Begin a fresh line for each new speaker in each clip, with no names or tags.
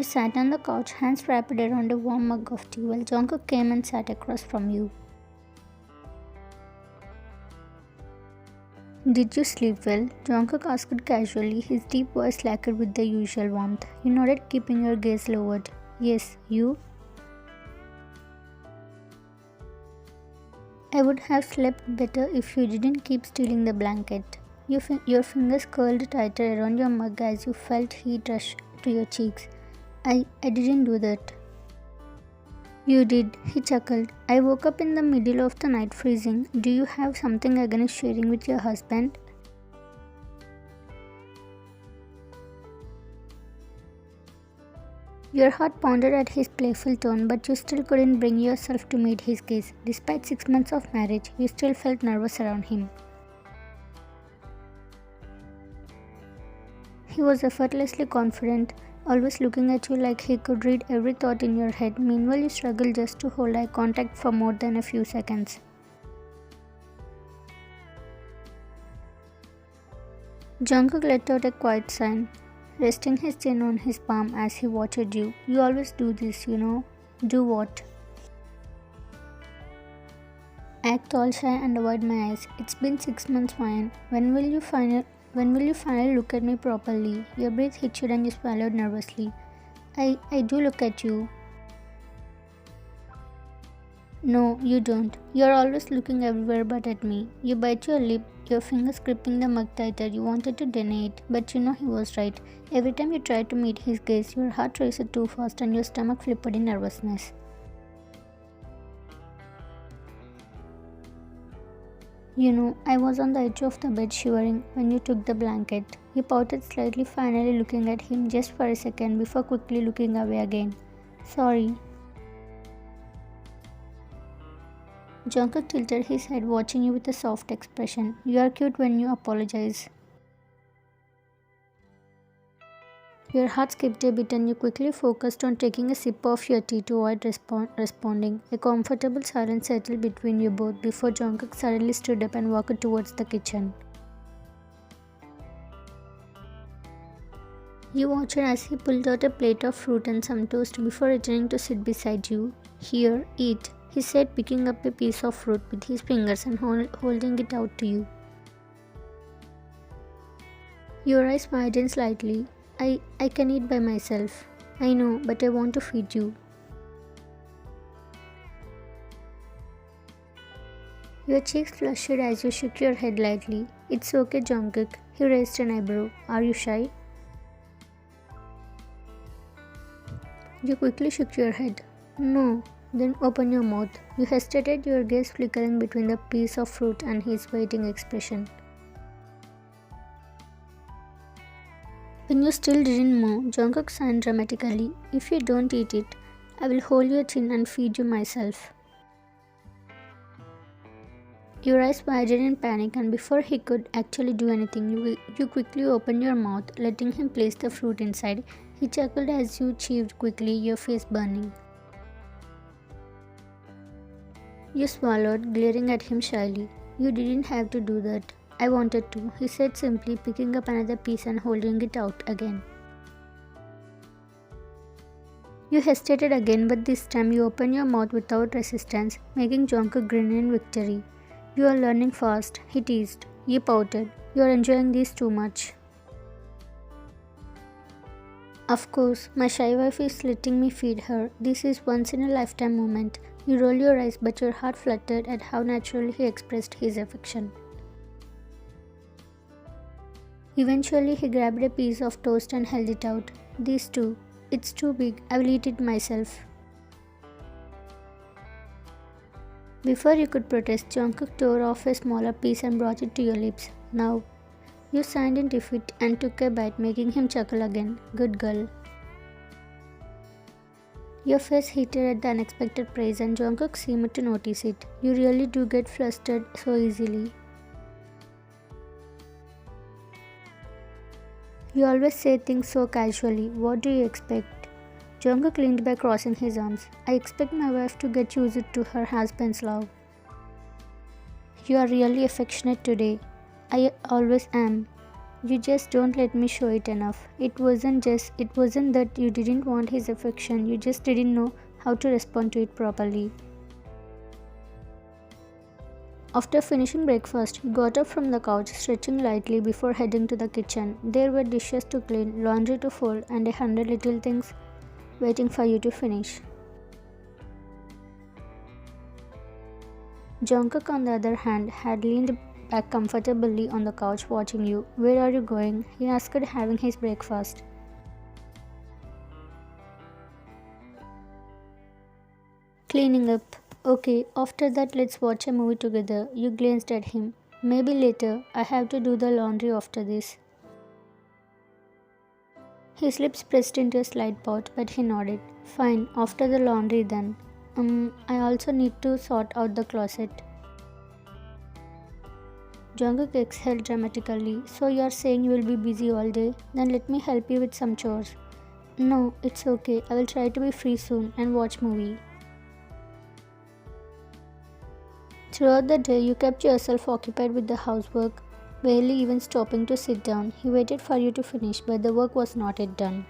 sat on the couch, hands wrapped around a warm mug of tea while Jungkook came and sat across from you. Did you sleep well? Jungkook asked casually, his deep voice lacquered with the usual warmth. You nodded, keeping your gaze lowered. Yes, you? I would have slept better if you didn't keep stealing the blanket. Your fingers curled tighter around your mug as you felt heat rush to your cheeks. I didn't do that. You did, he chuckled. I woke up in the middle of the night freezing. Do you have something against sharing with your husband? Your heart pounded at his playful tone, but you still couldn't bring yourself to meet his gaze. Despite 6 months of marriage, you still felt nervous around him. He was effortlessly confident, always looking at you like he could read every thought in your head. Meanwhile, you struggled just to hold eye contact for more than a few seconds. Jungkook let out a quiet sigh, resting his chin on his palm as he watched you. You always do this, you know. Do what? Act all shy and avoid my eyes. It's been 6 months, fine. When will you finally look at me properly? Your breath hitched and you swallowed nervously. I do look at you. No, you don't. You're always looking everywhere but at me. You bite your lip, your fingers gripping the mug tighter. You wanted to deny it, but you know he was right. Every time you tried to meet his gaze, your heart raced too fast and your stomach flipped in nervousness. You know, I was on the edge of the bed shivering when you took the blanket. You pouted slightly, finally looking at him just for a second before quickly looking away again. Sorry. Jungkook tilted his head, watching you with a soft expression. You are cute when you apologize. Your heart skipped a bit and you quickly focused on taking a sip of your tea to avoid responding. A comfortable silence settled between you both before Jungkook suddenly stood up and walked towards the kitchen. You watched as he pulled out a plate of fruit and some toast before returning to sit beside you. Here, eat, he said, picking up a piece of fruit with his fingers and holding it out to you. Your eyes widened slightly. I can eat by myself. I know, but I want to feed you. Your cheeks flushed as you shook your head lightly. It's okay, Jungkook. He raised an eyebrow. Are you shy? You quickly shook your head. No. Then open your mouth. You hesitated, your gaze flickering between the piece of fruit and his waiting expression. When you still didn't move, Jungkook sighed dramatically. If you don't eat it, I will hold your chin and feed you myself. Your eyes widened in panic, and before he could actually do anything, you quickly opened your mouth, letting him place the fruit inside. He chuckled as you chewed quickly, your face burning. You swallowed, glaring at him shyly. You didn't have to do that. I wanted to, he said simply, picking up another piece and holding it out again. You hesitated again, but this time you opened your mouth without resistance, making Jungkook grin in victory. You are learning fast, he teased. You pouted. You are enjoying this too much. Of course, my shy wife is letting me feed her. This is once in a lifetime moment. You roll your eyes, but your heart fluttered at how naturally he expressed his affection. Eventually, he grabbed a piece of toast and held it out. These two. It's too big. I will eat it myself. Before you could protest, Jungkook tore off a smaller piece and brought it to your lips. Now. You signed in defeat and took a bite, making him chuckle again. Good girl. Your face heated at the unexpected praise and Jungkook seemed to notice it. You really do get flustered so easily. You always say things so casually. What do you expect? Jungkook leaned back, crossing his arms. I expect my wife to get used to her husband's love. You are really affectionate today. I always am. You just don't let me show it enough. It wasn't that you didn't want his affection, you just didn't know how to respond to it properly. After finishing breakfast, he got up from the couch, stretching lightly before heading to the kitchen. There were dishes to clean, laundry to fold, and 100 little things waiting for you to finish. Jungkook, on the other hand, had leaned back comfortably on the couch watching you. "Where are you going?" he asked, having his breakfast. "Cleaning up." "Okay, after that let's watch a movie together." You glanced at him. "Maybe later. I have to do the laundry after this." His lips pressed into a slight pout, but he nodded. "Fine, after the laundry then. I also need to sort out the closet." Jungkook exhaled dramatically. "So you're saying you will be busy all day? Then let me help you with some chores." "No, it's okay. I will try to be free soon and watch movie." Throughout the day, you kept yourself occupied with the housework, barely even stopping to sit down. He waited for you to finish, but the work was not yet done.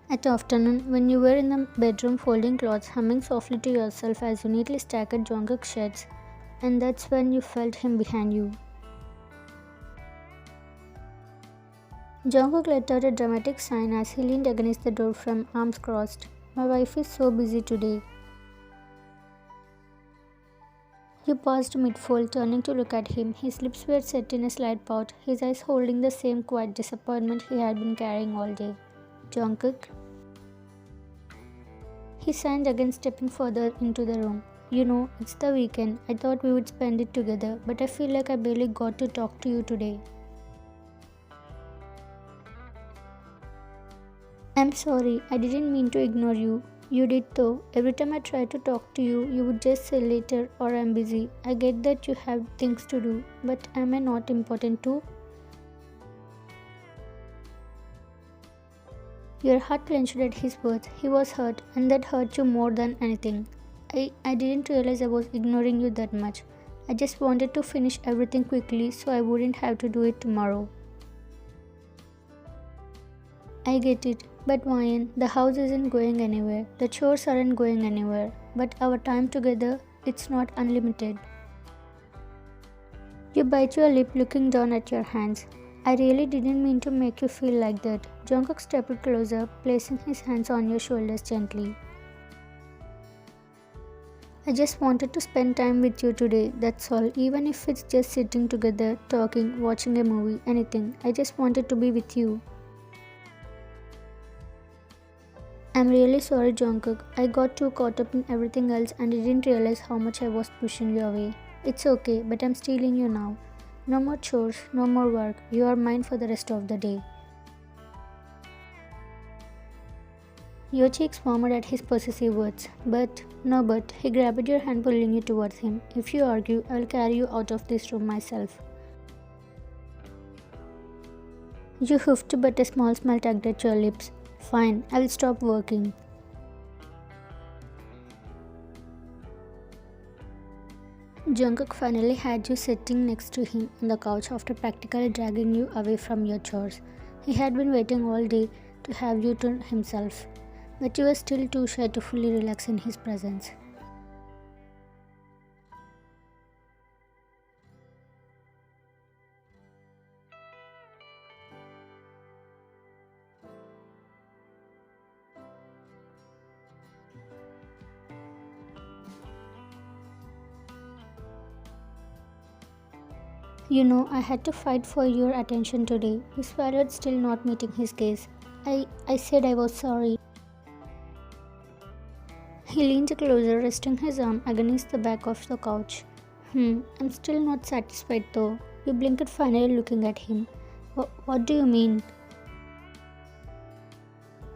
At afternoon, when you were in the bedroom folding clothes, humming softly to yourself as you neatly stacked Jungkook's shirts, and that's when you felt him behind you. Jungkook let out a dramatic sigh as he leaned against the doorframe, arms crossed. "My wife is so busy today." You paused mid-fold, turning to look at him. His lips were set in a slight pout, his eyes holding the same quiet disappointment he had been carrying all day. "Jungkook?" He signed again, stepping further into the room. "You know, it's the weekend. I thought we would spend it together, but I feel like I barely got to talk to you today." "I'm sorry, I didn't mean to ignore you." "You did though. Every time I tried to talk to you, you would just say later or I'm busy. I get that you have things to do, but am I not important too?" Your heart clenched at his words. He was hurt, and that hurt you more than anything. I didn't realize I was ignoring you that much. I just wanted to finish everything quickly so I wouldn't have to do it tomorrow." "I get it. But Ryan, the house isn't going anywhere. The chores aren't going anywhere. But our time together, it's not unlimited." You bite your lip, looking down at your hands. "I really didn't mean to make you feel like that." Jungkook stepped closer, placing his hands on your shoulders gently. "I just wanted to spend time with you today, that's all. Even if it's just sitting together, talking, watching a movie, anything. I just wanted to be with you." "I'm really sorry, Jungkook. I got too caught up in everything else and didn't realize how much I was pushing you away." "It's okay, but I'm stealing you now. No more chores, no more work. You are mine for the rest of the day." Your cheeks warmed at his possessive words. No but, he grabbed your hand, pulling you towards him. "If you argue, I will carry you out of this room myself." You huffed, but a small smile tugged at your lips. "Fine, I will stop working." Jungkook finally had you sitting next to him on the couch after practically dragging you away from your chores. He had been waiting all day to have you to himself, but you were still too shy to fully relax in his presence. "You know, I had to fight for your attention today." You swallowed, still not meeting his gaze. I said I was sorry." He leaned closer, resting his arm against the back of the couch. I'm still not satisfied though." You blinked, finally looking at him. What do you mean?"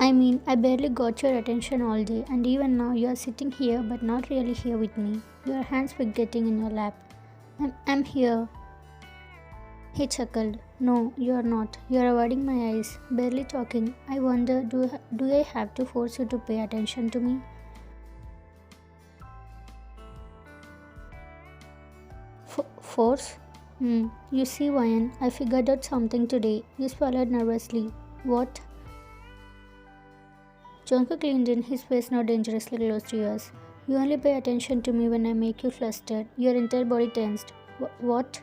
"I mean, I barely got your attention all day, and even now you are sitting here but not really here with me. Your hands were getting in your lap." I'm here." He chuckled. "No, you are not. You are avoiding my eyes, barely talking. I wonder, do I have to force you to pay attention to me?" force? You see, Ryan, I figured out something today. You swallowed nervously. What? Jungkook leaned in, his face now dangerously close to yours. You only pay attention to me when I make you flustered. Your entire body tensed. What?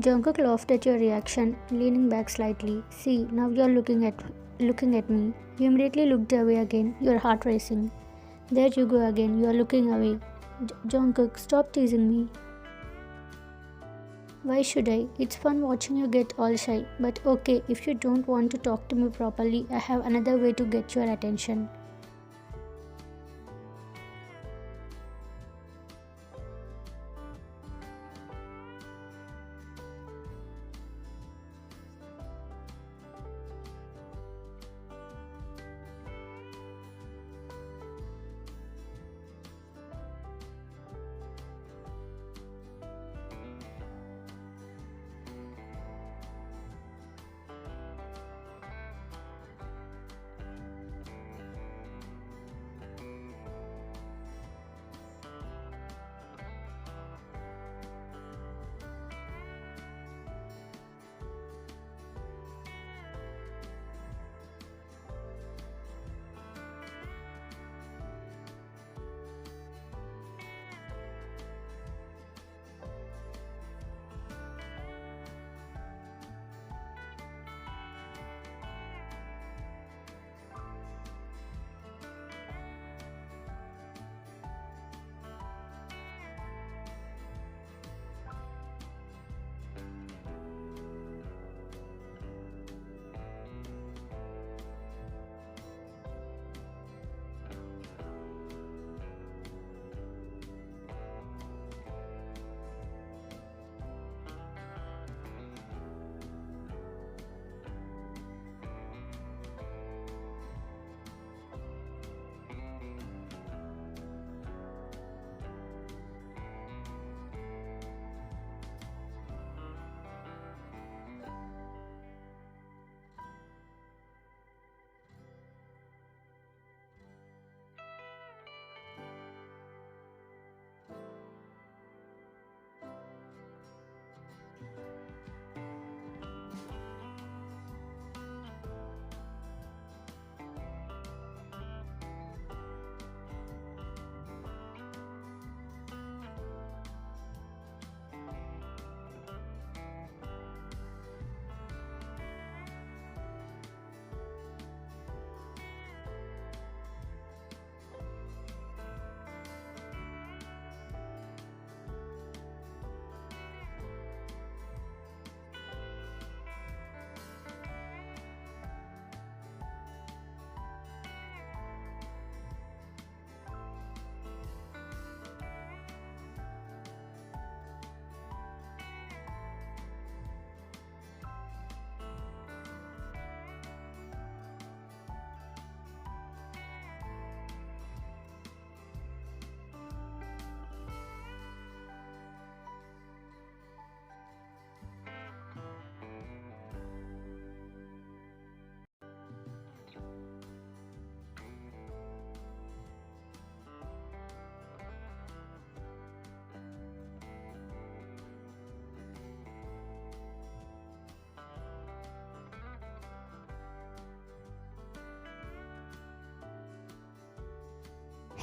Jungkook laughed at your reaction, leaning back slightly. See, now you're looking at me. You immediately looked away again, your heart racing. There you go again, you are looking away. Jungkook, stop teasing me. Why should I? It's fun watching you get all shy. But okay, if you don't want to talk to me properly, I have another way to get your attention.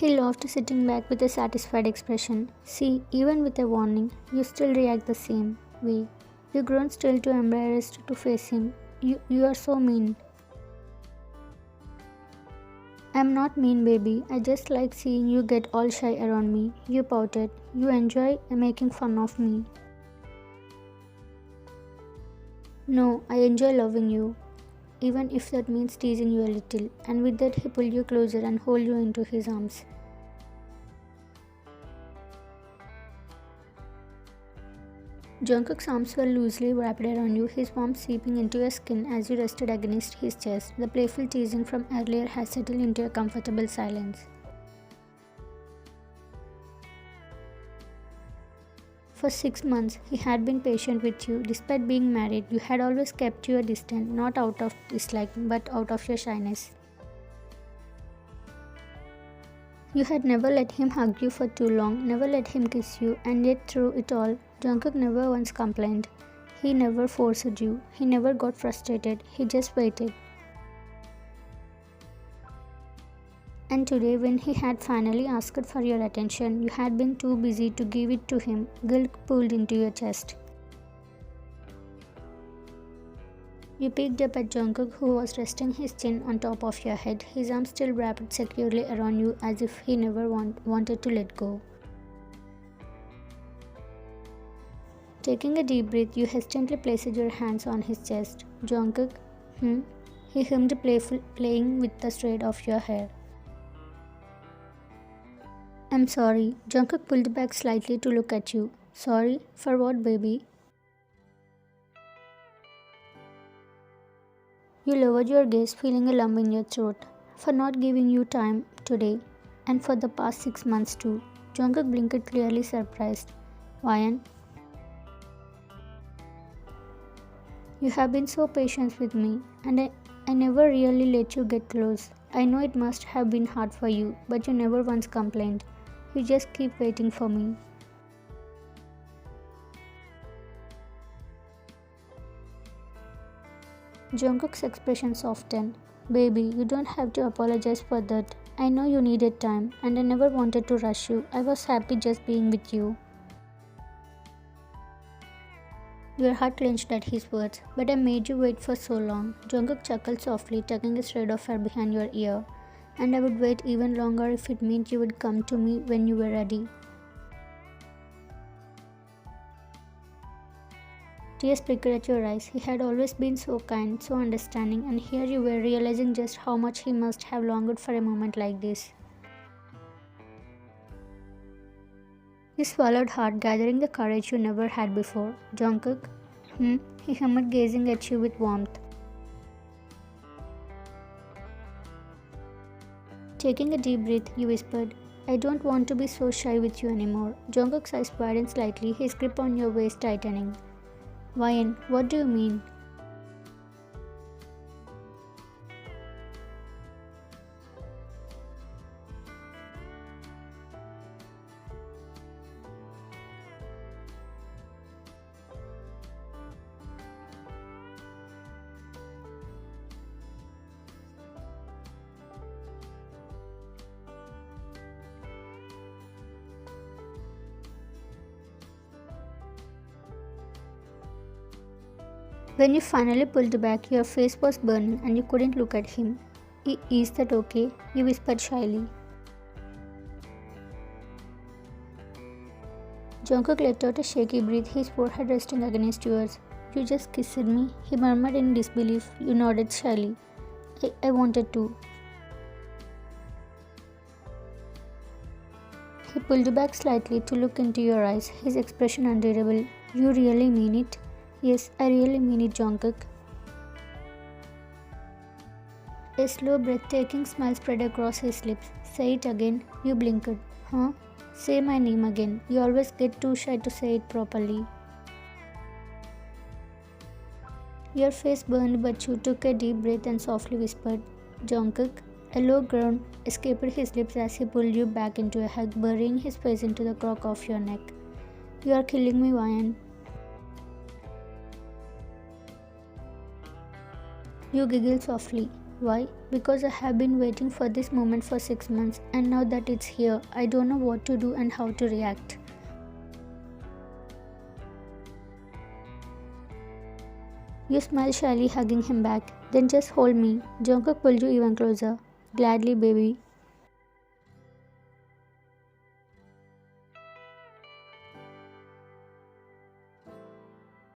He laughed, sitting back with a satisfied expression. See, even with a warning, you still react the same way. You grown still too embarrassed to face him. You are so mean. I'm not mean, baby. I just like seeing you get all shy around me. You pouted. You enjoy making fun of me. No, I enjoy loving you, even if that means teasing you a little. And with that, he pulled you closer and hold you into his arms. Jungkook's arms were loosely wrapped around you, his warmth seeping into your skin as you rested against his chest. The playful teasing from earlier had settled into a comfortable silence. For 6 months, he had been patient with you. Despite being married, you had always kept your distance, not out of dislike, but out of your shyness. You had never let him hug you for too long, never let him kiss you, and yet through it all, Jungkook never once complained. He never forced you, he never got frustrated, he just waited. And today, when he had finally asked for your attention, you had been too busy to give it to him, guilt pulled into your chest. You peeked up at Jungkook, who was resting his chin on top of your head, his arms still wrapped securely around you as if he never wanted to let go. Taking a deep breath, you hesitantly placed your hands on his chest. Jungkook, He hummed, playing with the straight of your hair. I'm sorry. Jungkook pulled back slightly to look at you. Sorry? For what, baby? You lowered your gaze, feeling a lump in your throat. For not giving you time today, and for the past 6 months too. Jungkook blinked, clearly surprised. Wyan, you have been so patient with me, and I never really let you get close. I know it must have been hard for you, but you never once complained. You just keep waiting for me. Jungkook's expression softened. Baby, you don't have to apologize for that. I know you needed time, and I never wanted to rush you. I was happy just being with you. Your heart clenched at his words. But I made you wait for so long. Jungkook chuckled softly, tucking a strand of hair behind your ear. And I would wait even longer if it meant you would come to me when you were ready. Tears flickered at your eyes. He had always been so kind, so understanding, and here you were realizing just how much he must have longed for a moment like this. You swallowed hard, gathering the courage you never had before. Jungkook? He hummed, gazing at you with warmth. Taking a deep breath, you whispered, I don't want to be so shy with you anymore. Jungkook's eyes widened slightly, his grip on your waist tightening. Wyan, what do you mean? When you finally pulled back, your face was burning and you couldn't look at him. Is that okay? You whispered shyly. Jungkook let out a shaky breath, his forehead resting against yours. You just kissed me, he murmured in disbelief. You nodded shyly. I wanted to. He pulled back slightly to look into your eyes, his expression unreadable. You really mean it? Yes, I really mean it, Jungkook. A slow, breathtaking smile spread across his lips. Say it again. You blinked. Huh? Say my name again. You always get too shy to say it properly. Your face burned, but you took a deep breath and softly whispered, Jungkook. A low groan escaped his lips as he pulled you back into a hug, burying his face into the crook of your neck. You are killing me, Wyan. You giggled softly. Why? Because I have been waiting for this moment for 6 months, and now that it's here, I don't know what to do and how to react. You smiled shyly, hugging him back. Then just hold me. Jungkook pulled you even closer. Gladly, baby.